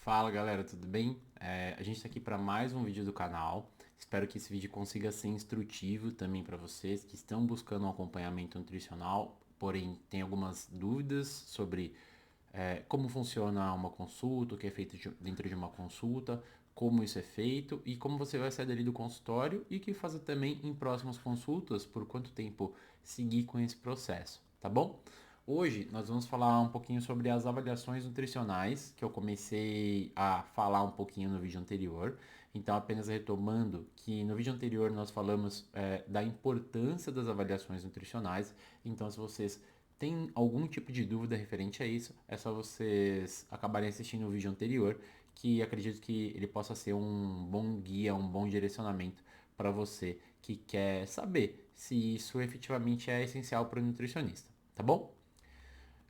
Fala galera, tudo bem? A gente está aqui para mais um vídeo do canal. Espero que esse vídeo consiga ser instrutivo também para vocês que estão buscando um acompanhamento nutricional, porém tem algumas dúvidas sobre como funciona uma consulta, o que é feito dentro de uma consulta, como isso é feito e como você vai sair dali do consultório e o que fazer também em próximas consultas, por quanto tempo seguir com esse processo, tá bom? Hoje nós vamos falar um pouquinho sobre as avaliações nutricionais, que eu comecei a falar um pouquinho no vídeo anterior. Então, apenas retomando que no vídeo anterior nós falamos da importância das avaliações nutricionais. Então, se vocês têm algum tipo de dúvida referente a isso, é só vocês acabarem assistindo o vídeo anterior, que acredito que ele possa ser um bom guia, um bom direcionamento para você que quer saber se isso efetivamente é essencial para o nutricionista, tá bom?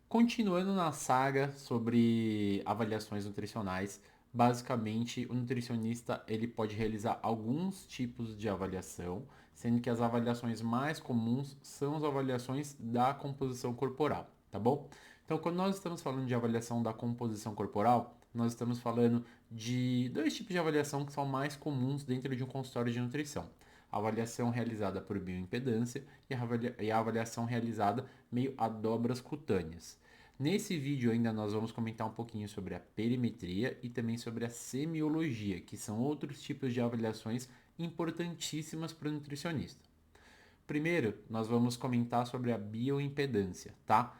Continuando na saga sobre avaliações nutricionais, basicamente o nutricionista ele pode realizar alguns tipos de avaliação, sendo que as avaliações mais comuns são as avaliações da composição corporal, tá bom? Então, quando nós estamos falando de avaliação da composição corporal, nós estamos falando de dois tipos de avaliação que são mais comuns dentro de um consultório de nutrição. A avaliação realizada por bioimpedância e a avaliação realizada meio a dobras cutâneas. Nesse vídeo ainda nós vamos comentar um pouquinho sobre a perimetria e também sobre a semiologia, que são outros tipos de avaliações importantíssimas para o nutricionista. Primeiro, nós vamos comentar sobre a bioimpedância, tá?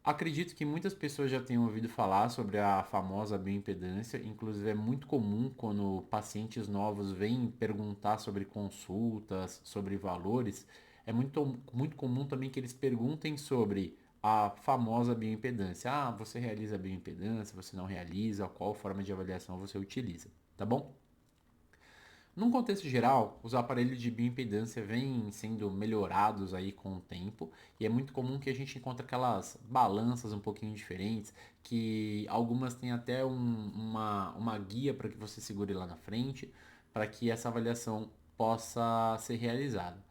Acredito que muitas pessoas já tenham ouvido falar sobre a famosa bioimpedância, inclusive é muito comum quando pacientes novos vêm perguntar sobre consultas, sobre valores, é muito comum também que eles perguntem sobre a famosa bioimpedância. Ah, você realiza a bioimpedância, você não realiza, qual forma de avaliação você utiliza, tá bom? Num contexto geral, os aparelhos de bioimpedância vêm sendo melhorados aí com o tempo e é muito comum que a gente encontre aquelas balanças um pouquinho diferentes, que algumas têm até uma guia para que você segure lá na frente, para que essa avaliação possa ser realizada.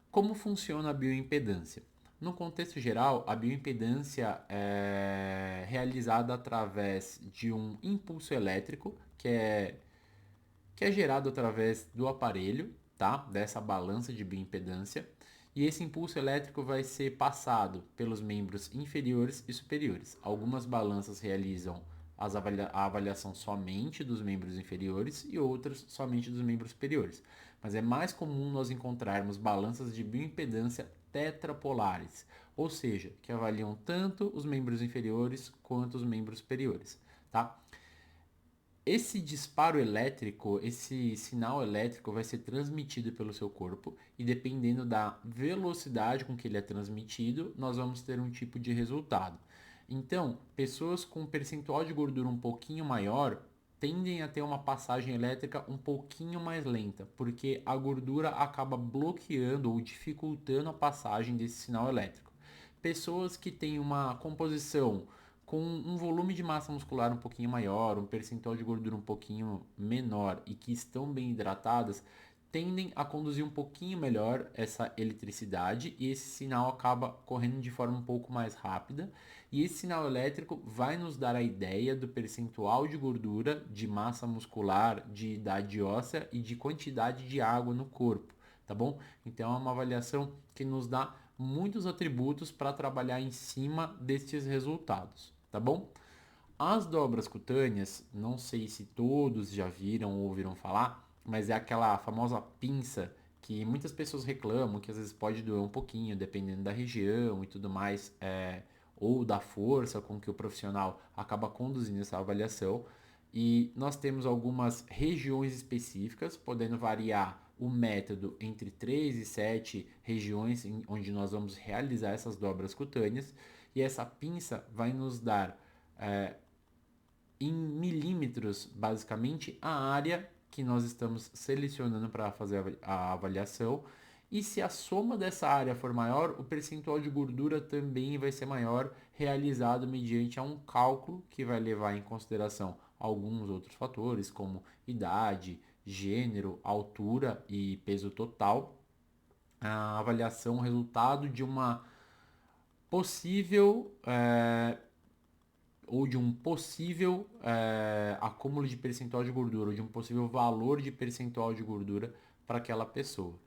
Como funciona a bioimpedância? No contexto geral, a bioimpedância é realizada através de um impulso elétrico, que é gerado através do aparelho, tá? Dessa balança de bioimpedância. E esse impulso elétrico vai ser passado pelos membros inferiores e superiores. Algumas balanças realizam a avaliação somente dos membros inferiores e outras somente dos membros superiores. Mas é mais comum nós encontrarmos balanças de bioimpedância tetrapolares, ou seja, que avaliam tanto os membros inferiores quanto os membros superiores, tá? Esse disparo elétrico, esse sinal elétrico vai ser transmitido pelo seu corpo e dependendo da velocidade com que ele é transmitido, nós vamos ter um tipo de resultado. Então, pessoas com percentual de gordura um pouquinho maior tendem a ter uma passagem elétrica um pouquinho mais lenta, porque a gordura acaba bloqueando ou dificultando a passagem desse sinal elétrico. Pessoas que têm uma composição com um volume de massa muscular um pouquinho maior, um percentual de gordura um pouquinho menor e que estão bem hidratadas, tendem a conduzir um pouquinho melhor essa eletricidade e esse sinal acaba correndo de forma um pouco mais rápida. E esse sinal elétrico vai nos dar a ideia do percentual de gordura, de massa muscular, de idade óssea e de quantidade de água no corpo, tá bom? Então é uma avaliação que nos dá muitos atributos para trabalhar em cima destes resultados, tá bom? As dobras cutâneas, não sei se todos já viram ou ouviram falar, mas é aquela famosa pinça que muitas pessoas reclamam que às vezes pode doer um pouquinho, dependendo da região e tudo mais, ou da força com que o profissional acaba conduzindo essa avaliação. E nós temos algumas regiões específicas, podendo variar o método entre 3 e 7 regiões onde nós vamos realizar essas dobras cutâneas. E essa pinça vai nos dar em milímetros, basicamente, a área que nós estamos selecionando para fazer a avaliação. E se a soma dessa área for maior, o percentual de gordura também vai ser maior, realizado mediante um cálculo que vai levar em consideração alguns outros fatores, como idade, gênero, altura e peso total. A avaliação, resultado de uma possível ou de um possível acúmulo de percentual de gordura, ou de um possível valor de percentual de gordura para aquela pessoa.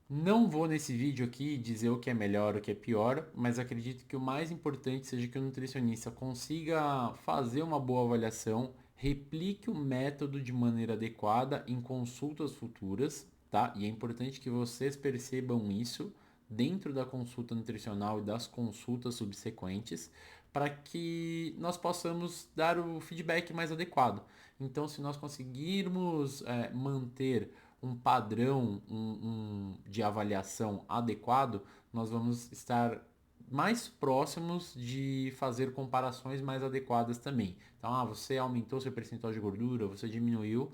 Não vou nesse vídeo aqui dizer o que é melhor ou o que é pior, mas acredito que o mais importante seja que o nutricionista consiga fazer uma boa avaliação, replique o método de maneira adequada em consultas futuras, tá? E é importante que vocês percebam isso dentro da consulta nutricional e das consultas subsequentes, para que nós possamos dar o feedback mais adequado. Então, se nós conseguirmos manter um padrão de avaliação adequado, nós vamos estar mais próximos de fazer comparações mais adequadas também. Então, você aumentou seu percentual de gordura, você diminuiu,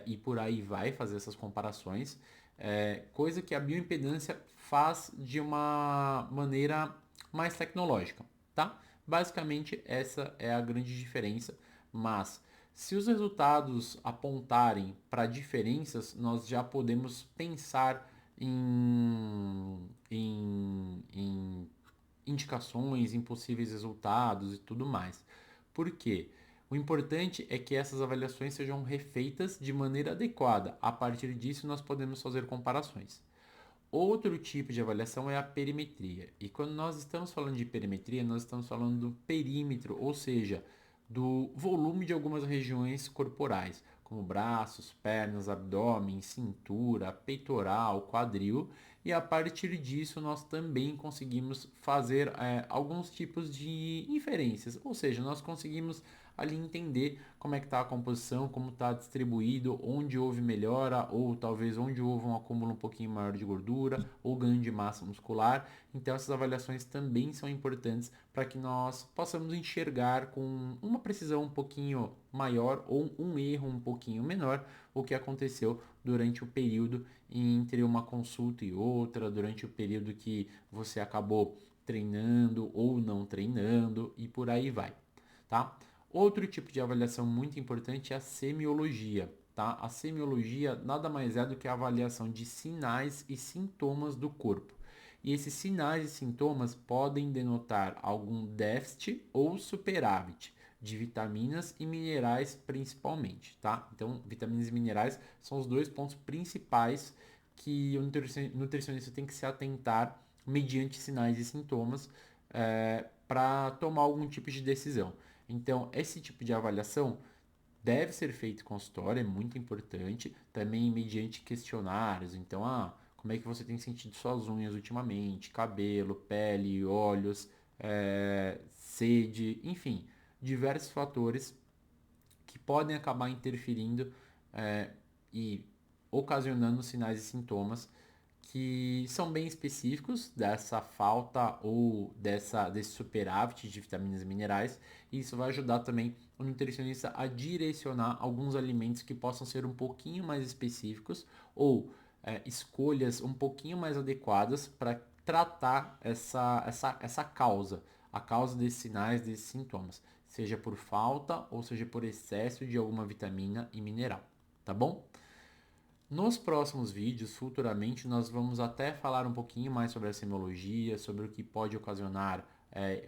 e por aí vai fazer essas comparações, coisa que a bioimpedância faz de uma maneira mais tecnológica, tá? Basicamente, essa é a grande diferença, mas se os resultados apontarem para diferenças, nós já podemos pensar em indicações, em possíveis resultados e tudo mais. Por quê? O importante é que essas avaliações sejam refeitas de maneira adequada. A partir disso, nós podemos fazer comparações. Outro tipo de avaliação é a perimetria. E quando nós estamos falando de perimetria, nós estamos falando do perímetro, ou seja, do volume de algumas regiões corporais, como braços, pernas, abdômen, cintura, peitoral, quadril. E a partir disso, nós também conseguimos fazer alguns tipos de inferências, ou seja, nós conseguimos ali entender como é que está a composição, como está distribuído, onde houve melhora ou talvez onde houve um acúmulo um pouquinho maior de gordura ou ganho de massa muscular. Então essas avaliações também são importantes para que nós possamos enxergar com uma precisão um pouquinho maior ou um erro um pouquinho menor o que aconteceu durante o período entre uma consulta e outra, durante o período que você acabou treinando ou não treinando e por aí vai, tá? Outro tipo de avaliação muito importante é a semiologia, tá? A semiologia nada mais é do que a avaliação de sinais e sintomas do corpo. E esses sinais e sintomas podem denotar algum déficit ou superávit de vitaminas e minerais principalmente, tá? Então, vitaminas e minerais são os dois pontos principais que o nutricionista tem que se atentar mediante sinais e sintomas para tomar algum tipo de decisão. Então, esse tipo de avaliação deve ser feito em consultório, é muito importante, também mediante questionários. Então, como é que você tem sentido suas unhas ultimamente, cabelo, pele, olhos, sede, enfim, diversos fatores que podem acabar interferindo e ocasionando sinais e sintomas que são bem específicos dessa falta ou desse superávit de vitaminas e minerais, e isso vai ajudar também o nutricionista a direcionar alguns alimentos que possam ser um pouquinho mais específicos ou escolhas um pouquinho mais adequadas para tratar essa causa, a causa desses sinais, desses sintomas, seja por falta ou seja por excesso de alguma vitamina e mineral, tá bom? Nos próximos vídeos, futuramente, nós vamos até falar um pouquinho mais sobre a semiologia, sobre o que pode ocasionar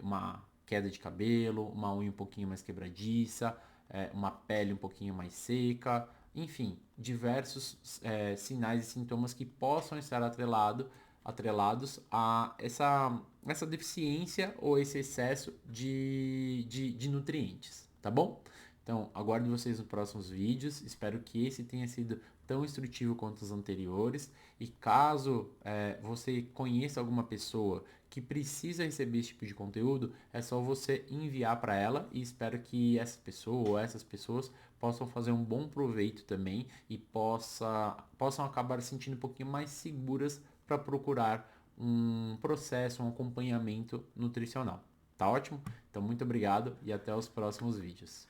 uma queda de cabelo, uma unha um pouquinho mais quebradiça, uma pele um pouquinho mais seca, enfim, diversos sinais e sintomas que possam estar atrelados a essa deficiência ou esse excesso de nutrientes, tá bom? Então, aguardo vocês nos próximos vídeos. Espero que esse tenha sido tão instrutivo quanto os anteriores. E caso você conheça alguma pessoa que precisa receber esse tipo de conteúdo, é só você enviar para ela e espero que essa pessoa ou essas pessoas possam fazer um bom proveito também e possam acabar se sentindo um pouquinho mais seguras para procurar um processo, um acompanhamento nutricional. Tá ótimo? Então, muito obrigado e até os próximos vídeos.